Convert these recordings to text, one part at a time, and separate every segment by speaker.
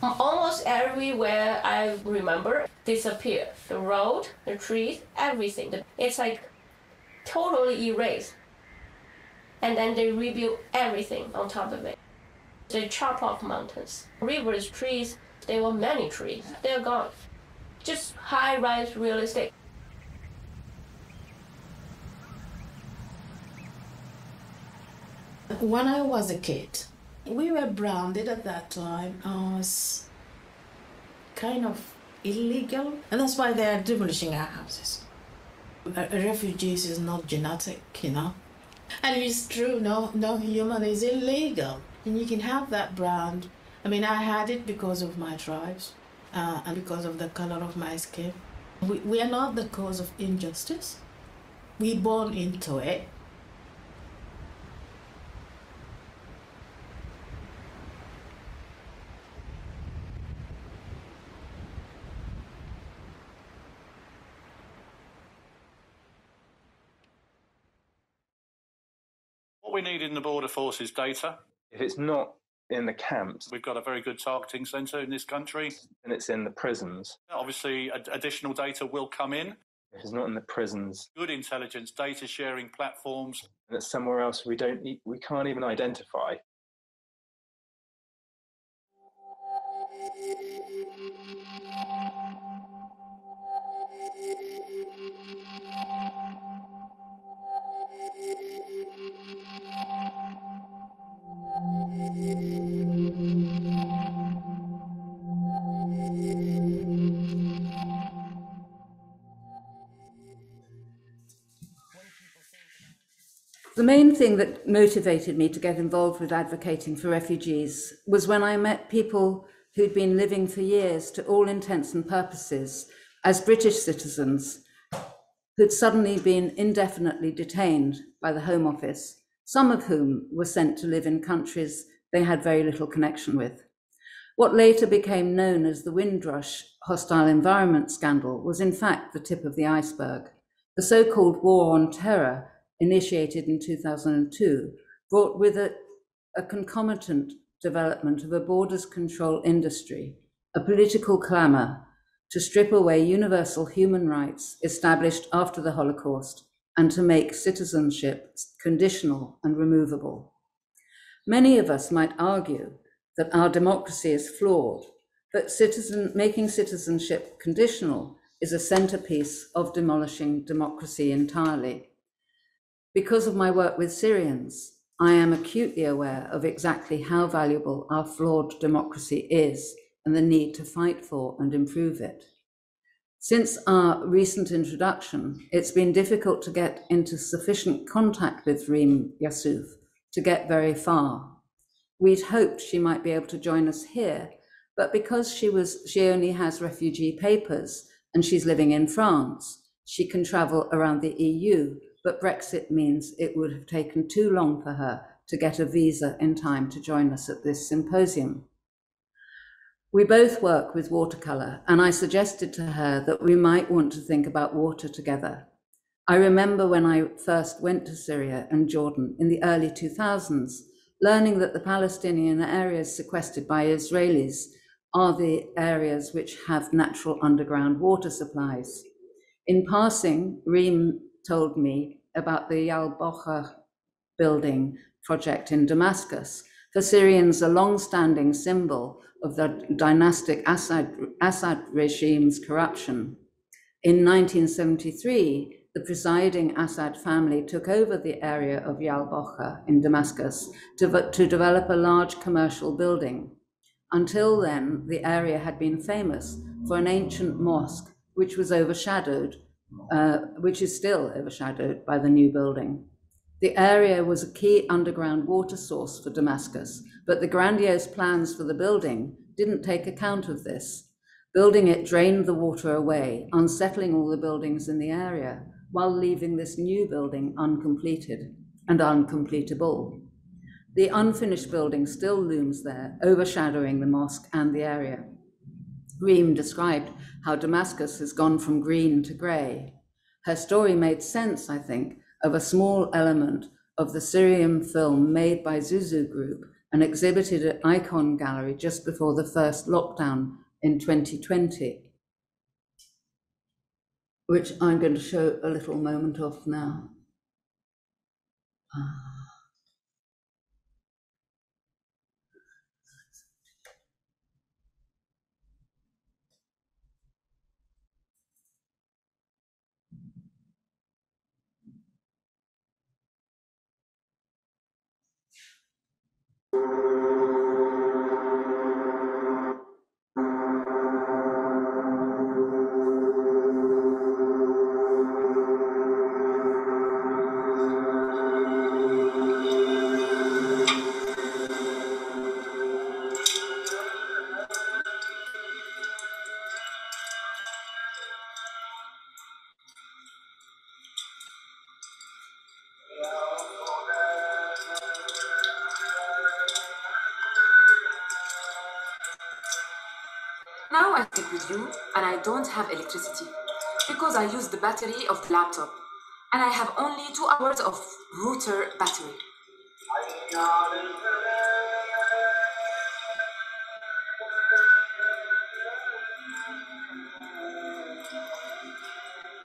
Speaker 1: Almost everywhere I remember disappeared. The road, the trees, everything. It's like totally erased. And then they rebuilt everything on top of it. They chop off mountains. Rivers, trees, there were many trees. They're gone. Just high-rise real estate.
Speaker 2: When I was a kid, we were branded at that time as kind of illegal, and that's why they are demolishing our houses. Refugees is not genetic, you know. And it's true, no human is illegal. And you can have that brand. I mean, I had it because of my tribes and because of the color of my skin. We are not the cause of injustice. We're born into it.
Speaker 3: What we need in the border force is data.
Speaker 4: If it's not in the camps,
Speaker 3: we've got a very good targeting centre in this country.
Speaker 4: And it's in the prisons.
Speaker 3: Obviously, additional data will come in.
Speaker 4: If it's not in the prisons,
Speaker 3: good intelligence data sharing platforms.
Speaker 4: And it's somewhere else we can't even identify.
Speaker 5: The main thing that motivated me to get involved with advocating for refugees was when I met people who'd been living for years, to all intents and purposes, as British citizens, who'd suddenly been indefinitely detained by the Home Office, some of whom were sent to live in countries they had very little connection with. What later became known as the Windrush hostile environment scandal was in fact the tip of the iceberg. The so-called War on Terror, initiated in 2002, brought with it a concomitant development of a borders control industry, a political clamour to strip away universal human rights established after the Holocaust and to make citizenship conditional and removable. Many of us might argue that our democracy is flawed, but making citizenship conditional is a centerpiece of demolishing democracy entirely. Because of my work with Syrians, I am acutely aware of exactly how valuable our flawed democracy is and the need to fight for and improve it. Since our recent introduction, it's been difficult to get into sufficient contact with Reem Yassouf to get very far. We'd hoped she might be able to join us here, but because she only has refugee papers and she's living in France, she can travel around the EU, but Brexit means it would have taken too long for her to get a visa in time to join us at this symposium. We both work with watercolour, and I suggested to her that we might want to think about water together. I remember when I first went to Syria and Jordan in the early 2000s, learning that the Palestinian areas sequestered by Israelis are the areas which have natural underground water supplies. In passing, Reem told me about the Al-Bocha building project in Damascus. For Syrians, a long-standing symbol of the dynastic Assad regime's corruption. In 1973, the presiding Assad family took over the area of Al-Bocha in Damascus to develop a large commercial building. Until then, the area had been famous for an ancient mosque, which was overshadowed which is still overshadowed by the new building. The area was a key underground water source for Damascus, but the grandiose plans for the building didn't take account of this. Building it drained the water away, unsettling all the buildings in the area, while leaving this new building uncompleted and uncompletable. The unfinished building still looms there, overshadowing the mosque and the area. Reem described how Damascus has gone from green to grey. Her story made sense, I think, of a small element of the Syrian film made by Zuzu Group and exhibited at Icon Gallery just before the first lockdown in 2020, which I'm going to show a little moment of now.
Speaker 6: Now I speak with you and I don't have electricity because I use the battery of the laptop and I have only 2 hours of router battery.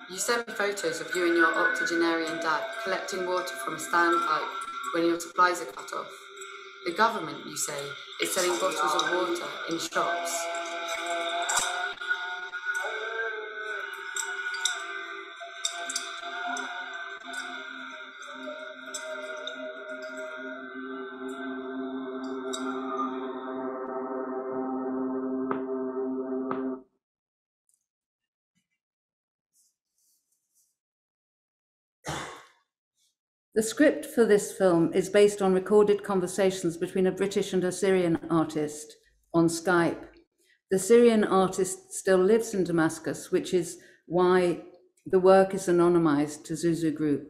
Speaker 6: You sent me photos of you and your octogenarian dad collecting water from a standpipe when your supplies are cut off. The government, you say, is selling bottles of water in shops.
Speaker 5: The script for this film is based on recorded conversations between a British and a Syrian artist on Skype. The Syrian artist still lives in Damascus, which is why the work is anonymized to Zuzu Group.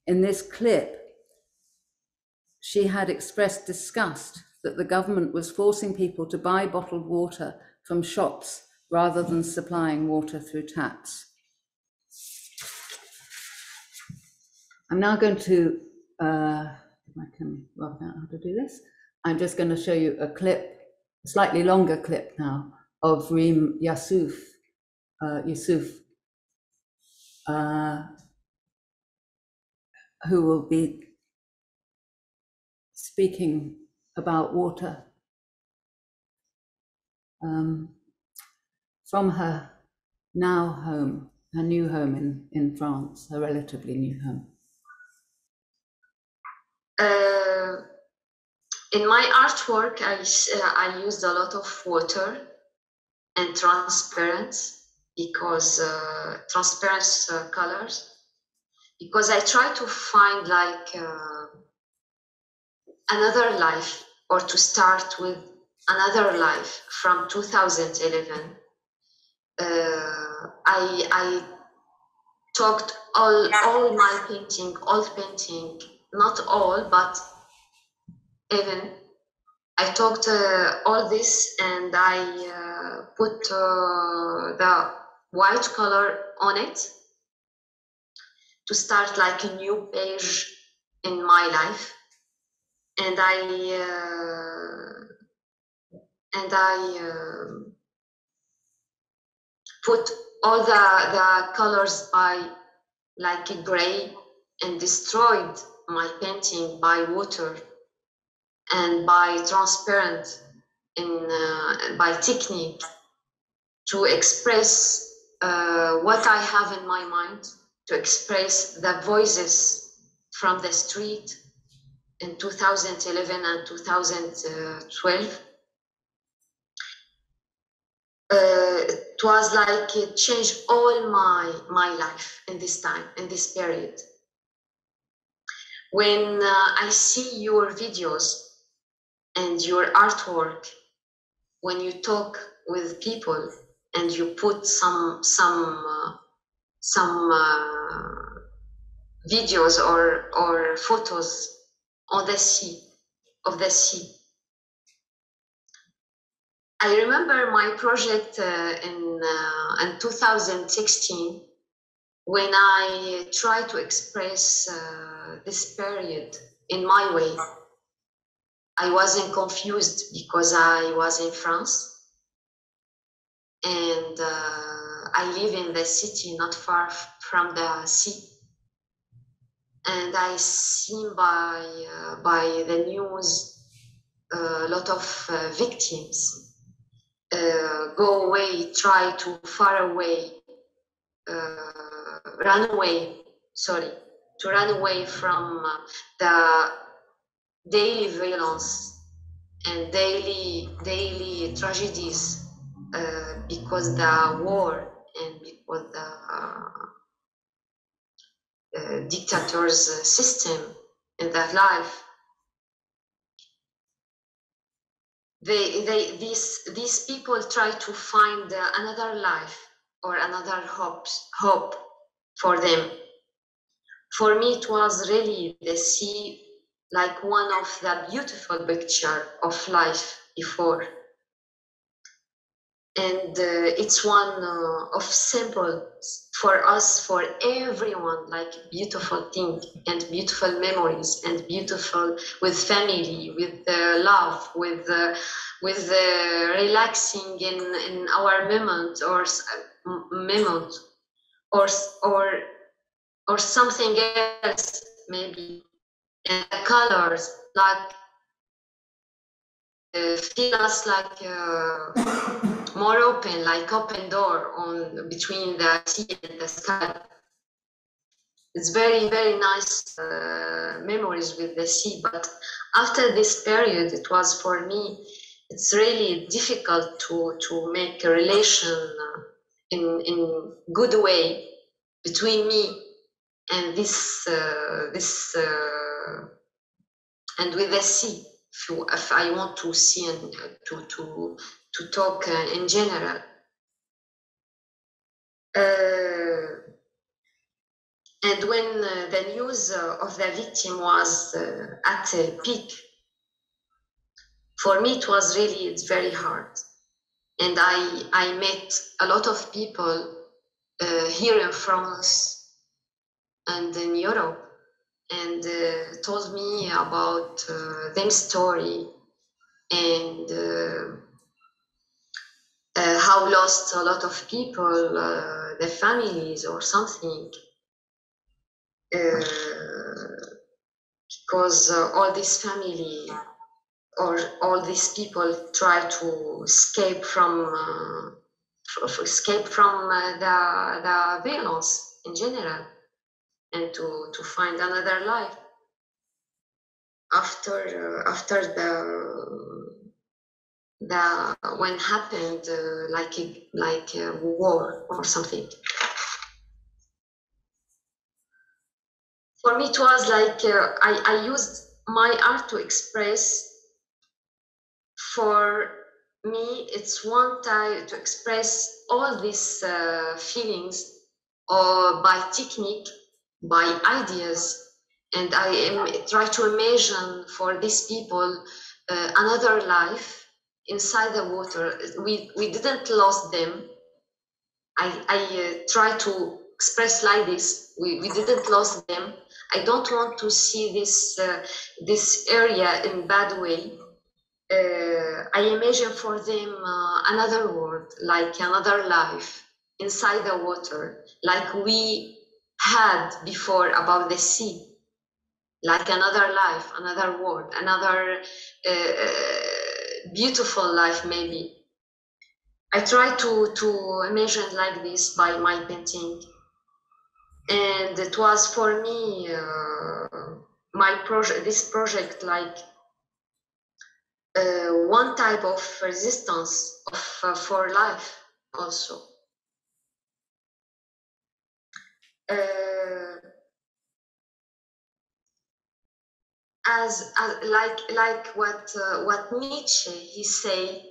Speaker 5: In this clip, she had expressed disgust that the government was forcing people to buy bottled water from shops rather than supplying water through taps. I'm now going to, if I can work out how to do this, I'm just going to show you a clip, a slightly longer clip now, of Reem Yusuf, who will be speaking about water from her now home, her new home in France, her relatively new home.
Speaker 7: In my artwork, I used a lot of water and transparent because transparent colors, because I try to find like another life, or to start with another life from 2011. I talked all my painting, old painting, not all, but even I talked all this, and I put the white color on it to start like a new page in my life, and I put all the colors by like a gray, and destroyed my painting by water and by transparent by technique to express what I have in my mind, to express the voices from the street in 2011 and 2012. It was like it changed all my life in this time, in this period. When I see your videos and your artwork, when you talk with people and you put some videos or photos on the sea, of the sea. I remember my project in 2016, when I tried to express this period in my way. I wasn't confused because I was in France, and I live in the city not far from the sea. And I seen by the news a lot of victims go away, try to far away, run away from the daily violence and daily tragedies because the war and because the dictator's system in that life. These people try to find another life or another hope for them. For me, it was really the sea, like one of the beautiful picture of life before. And it's one of symbols for us, for everyone, like beautiful thing and beautiful memories and beautiful with family, with love, with relaxing in our moment or something else maybe. And the colors like feel us like more open, like open door on between the sea and the sky. It's very, very nice memories with the sea. But after this period, it was for me, it's really difficult to make a relation in good way between me and this and with the sea. If I want to see and to talk in general. And when the news of the victim was at a peak, for me it was really, it's very hard. And I met a lot of people here in France and in Europe, and told me about their story and how lost a lot of people, their families or something. Because all this family or all these people try to escape from the violence in general and to find another life after the when happened like a war or something. For me, it was like I used my art to express. For me, it's one time to express all these feelings by technique, by ideas, and I try to imagine for these people another life inside the water. We didn't lose them. I try to express like this. We didn't lose them. I don't want to see this area in bad way. I imagine for them another world, like another life inside the water, like we had before about the sea, like another life, another world, another beautiful life maybe. I try to imagine like this by my painting. And it was for me, this project, like one type of resistance for life also. As like what Nietzsche he say,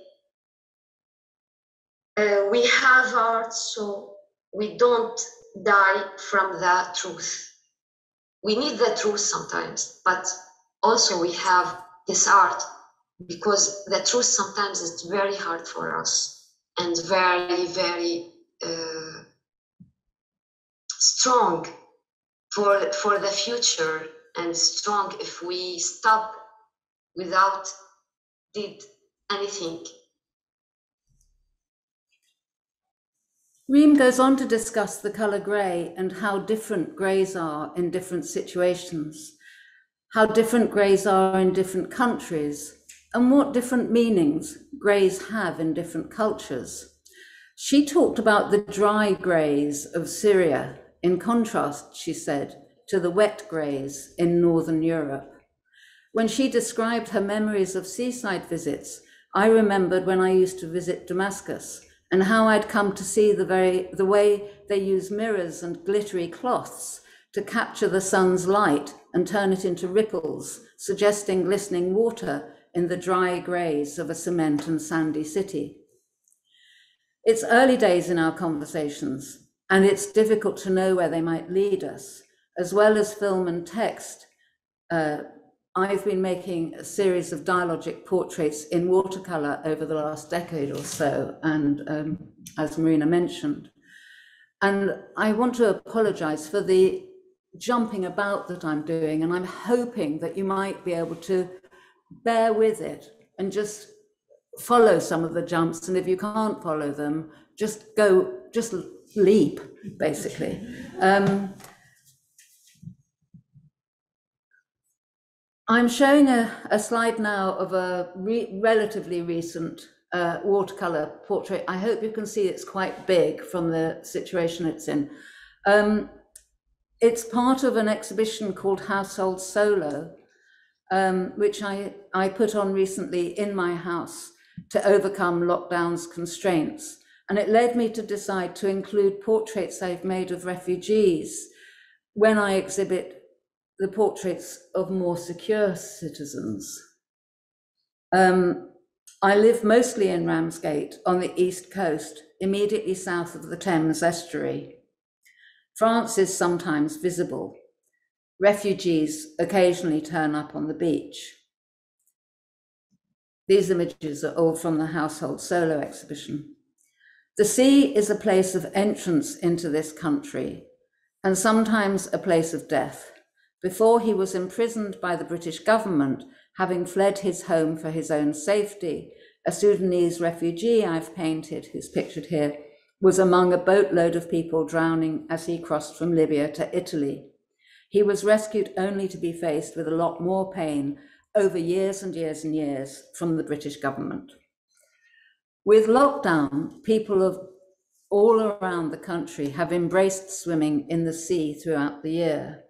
Speaker 7: we have art so we don't die from the truth. We need the truth sometimes, but also we have this art because the truth sometimes is very hard for us and very, very strong for the future, and strong if we stop without did anything.
Speaker 5: Reem goes on to discuss the colour grey and how different greys are in different situations, how different greys are in different countries, and what different meanings greys have in different cultures. She talked about the dry greys of Syria, in contrast, she said, to the wet greys in Northern Europe. When she described her memories of seaside visits, I remembered when I used to visit Damascus and how I'd come to see the way they use mirrors and glittery cloths to capture the sun's light and turn it into ripples, suggesting glistening water in the dry greys of a cement and sandy city. It's early days in our conversations, and it's difficult to know where they might lead us. As well as film and text, I've been making a series of dialogic portraits in watercolor over the last decade or so, and as Marina mentioned. And I want to apologize for the jumping about that I'm doing, and I'm hoping that you might be able to bear with it and just follow some of the jumps, and if you can't follow them, just leap, basically. I'm showing a slide now of a relatively recent watercolor portrait. I hope you can see it's quite big from the situation it's in. It's part of an exhibition called Household Solo, which I put on recently in my house to overcome lockdown's constraints. And it led me to decide to include portraits I've made of refugees when I exhibit the portraits of more secure citizens. I live mostly in Ramsgate on the east coast, immediately south of the Thames estuary. France is sometimes visible. Refugees occasionally turn up on the beach. These images are all from the Household Solo exhibition. The sea is a place of entrance into this country, and sometimes a place of death. Before he was imprisoned by the British government, having fled his home for his own safety, a Sudanese refugee I've painted, who's pictured here, was among a boatload of people drowning as he crossed from Libya to Italy. He was rescued only to be faced with a lot more pain over years and years and years from the British government. With lockdown, people of all around the country have embraced swimming in the sea throughout the year,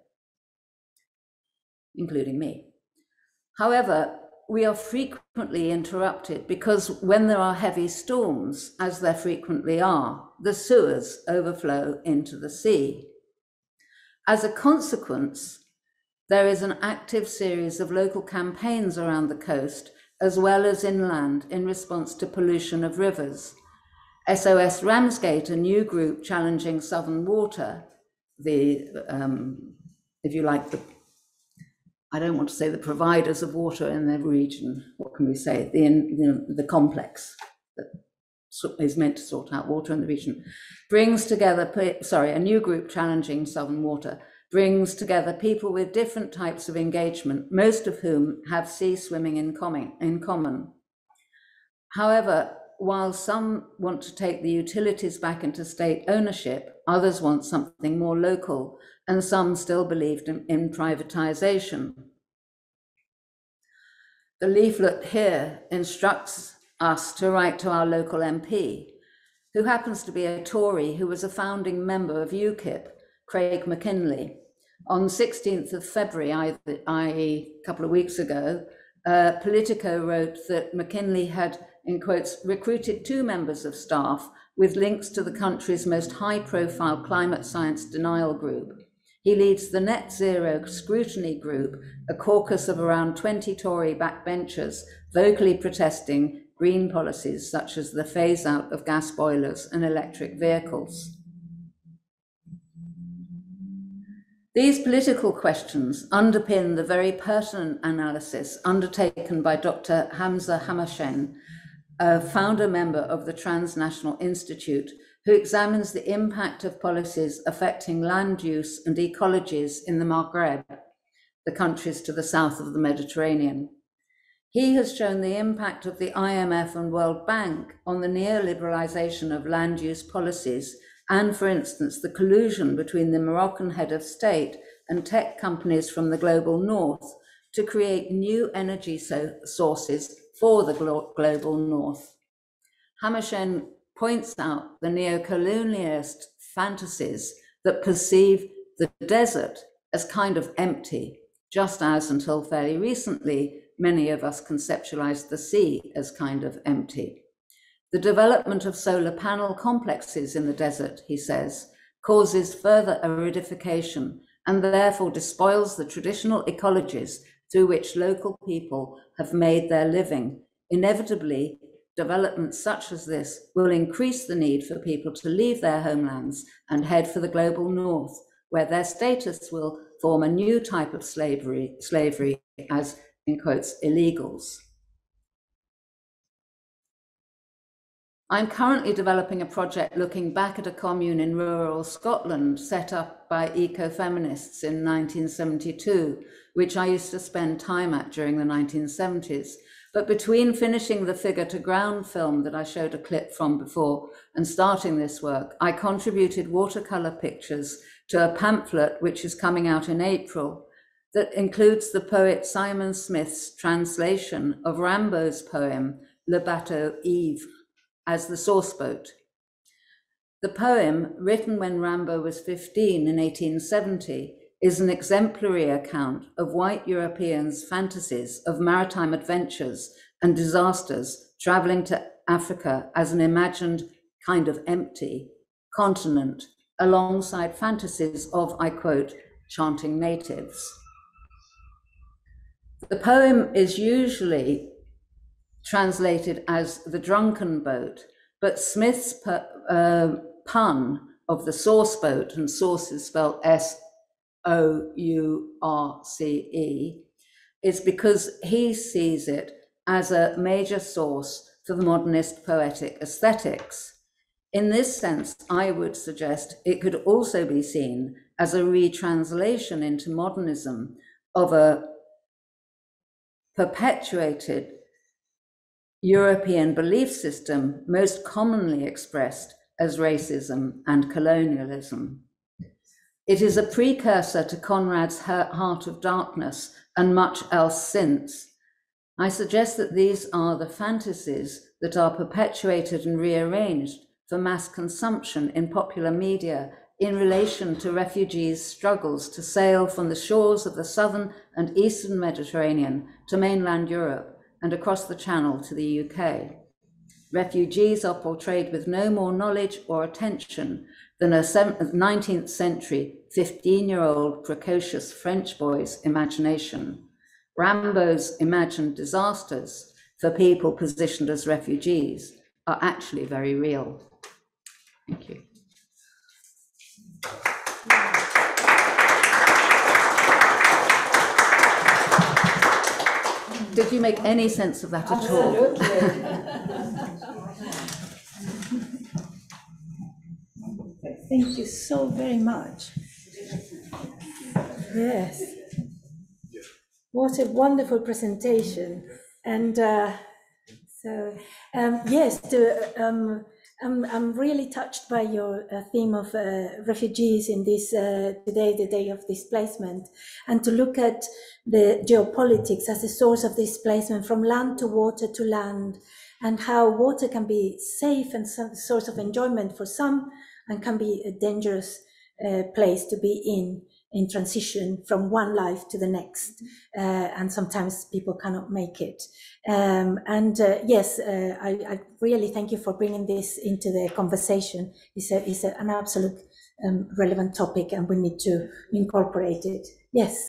Speaker 5: including me. However, we are frequently interrupted because when there are heavy storms, as there frequently are, the sewers overflow into the sea. As a consequence, there is an active series of local campaigns around the coast, as well as inland, in response to pollution of rivers. SOS Ramsgate, a new group challenging Southern Water, if you like, I don't want to say the providers of water in the region, what can we say, the complex that is meant to sort out water in the region, brings together, a new group challenging Southern Water, brings together people with different types of engagement, most of whom have sea swimming in common. However, while some want to take the utilities back into state ownership, others want something more local, and some still believed in privatization. The leaflet here instructs us to write to our local MP, who happens to be a Tory who was a founding member of UKIP, Craig McKinley. On 16th of February, i.e. a couple of weeks ago, Politico wrote that McKinley had, in quotes, recruited 2 members of staff with links to the country's most high-profile climate science denial group. He leads the Net Zero Scrutiny Group, a caucus of around 20 Tory backbenchers vocally protesting green policies such as the phase-out of gas boilers and electric vehicles. These political questions underpin the very pertinent analysis undertaken by Dr. Hamza Hamashen, a founder member of the Transnational Institute, who examines the impact of policies affecting land use and ecologies in the Maghreb, the countries to the south of the Mediterranean. He has shown the impact of the IMF and World Bank on the neoliberalization of land use policies and, for instance, the collusion between the Moroccan head of state and tech companies from the global north to create new energy sources for the global north. Hammershön points out the neo-colonialist fantasies that perceive the desert as kind of empty, just as until fairly recently, many of us conceptualized the sea as kind of empty. The development of solar panel complexes in the desert, he says, causes further aridification and therefore despoils the traditional ecologies through which local people have made their living. Inevitably, developments such as this will increase the need for people to leave their homelands and head for the global north, where their status will form a new type of slavery as, in quotes, illegals. I'm currently developing a project looking back at a commune in rural Scotland set up by ecofeminists in 1972, which I used to spend time at during the 1970s. But between finishing the figure to ground film that I showed a clip from before and starting this work, I contributed watercolor pictures to a pamphlet which is coming out in April that includes the poet Simon Smith's translation of Rimbaud's poem, Le Bateau Ivre, as the source boat. The poem, written when Rimbaud was 15 in 1870, is an exemplary account of white Europeans' fantasies of maritime adventures and disasters traveling to Africa as an imagined kind of empty continent, alongside fantasies of, I quote, chanting natives. The poem is usually translated as the drunken boat, but Smith's pun of the source boat, and source is spelled S-O-U-R-C-E, is because he sees it as a major source for the modernist poetic aesthetics. In this sense, I would suggest it could also be seen as a retranslation into modernism of a perpetuated European belief system most commonly expressed as racism and colonialism. It is a precursor to Conrad's Heart of Darkness and much else since. I suggest that these are the fantasies that are perpetuated and rearranged for mass consumption in popular media in relation to refugees' struggles to sail from the shores of the southern and eastern Mediterranean to mainland Europe and across the Channel to the UK. Refugees are portrayed with no more knowledge or attention than a 19th century 15-year-old precocious French boy's imagination. Rimbaud's imagined disasters for people positioned as refugees are actually very real. Thank you. Did you make any sense of that at all?
Speaker 8: Thank you so very much. Yes. What a wonderful presentation. And yes, I'm really touched by your theme of refugees in this today, the day of displacement, and to look at the geopolitics as a source of displacement from land to water to land, and how water can be safe and some source of enjoyment for some, and can be a dangerous place to be in transition from one life to the next, and sometimes people cannot make it. Yes, I really thank you for bringing this into the conversation. It's an absolute relevant topic, and we need to incorporate it. Yes.